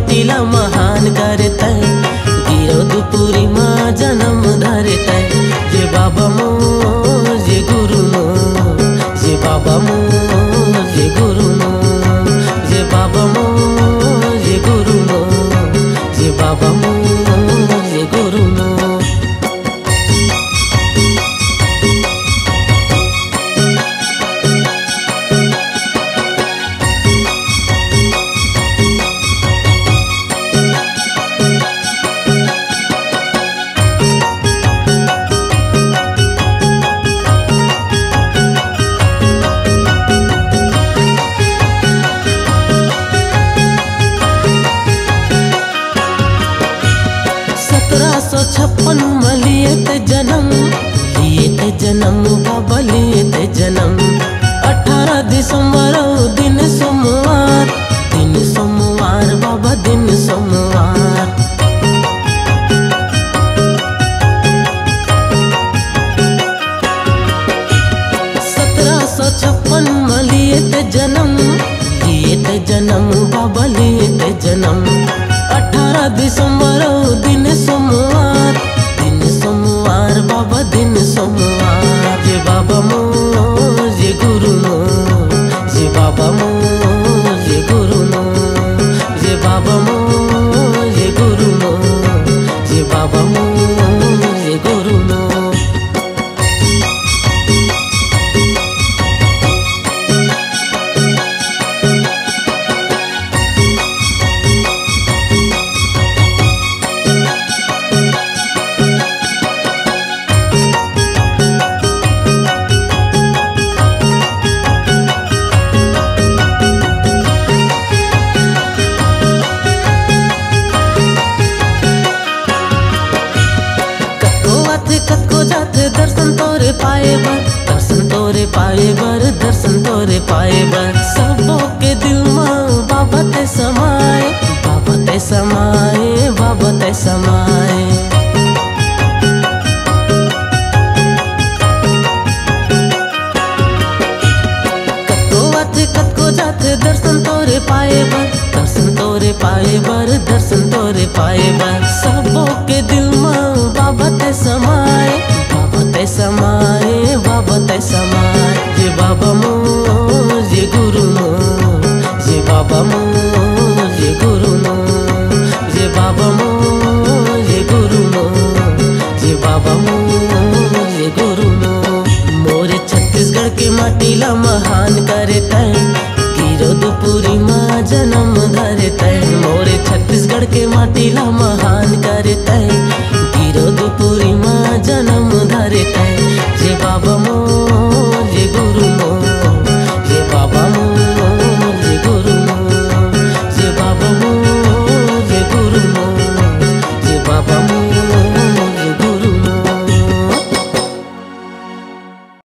माटीला महान करते गिरदपुरी माँ जन्म धरते। जे बाबा मो जे गुरु मो, जे बाबा मो जे गुरु मो, जे बाबा मो जे गुरु मो, जे बाबा मो जे गुरु मो। लिए थे जन्म बाबा लिए थे जन्म 18 दिसंबर दिन सोमवार बाबा दिन सोमवार। 1756 में लिए थे जन्म बाबा लिए थे जन्म 18 दिसंबर दिन सोमवार बाबा दिन सोमवार। जे बाबा मो जे गुरु मो, जे बाबा मो जे गुरु मो, जे बाबा मो जे गुरु मो, जे बाबा मो जे गुरु मो। कतको जाते दर्शन तोरे पाए बर, दर्शन तोरे पाए बर, दर्शन तोरे पाए बर। सबों के दिल में बाबा ते समाए, बाबा ते समाए, बाबा ते समाए। कतको जाते दर्शन तोरे पाए बर, दर्शन तोरे पाए बर, दर्शन तोरे पाए बर। सबों के दिल में बाबा ते समाए, बाबा ते समाए, बाबा ते समाए। जे बाबा मो जे गुरु मो, जे बाबा मो जे गुरु मो, जे बाबा मो जे गुरु मो, जे बाबा मो जे गुरु मो। मोरे छत्तीसगढ़ के माटीला महान करते गिरदपुरी माँ जन्म धरते। मोरे छत्तीसगढ़ के माटीला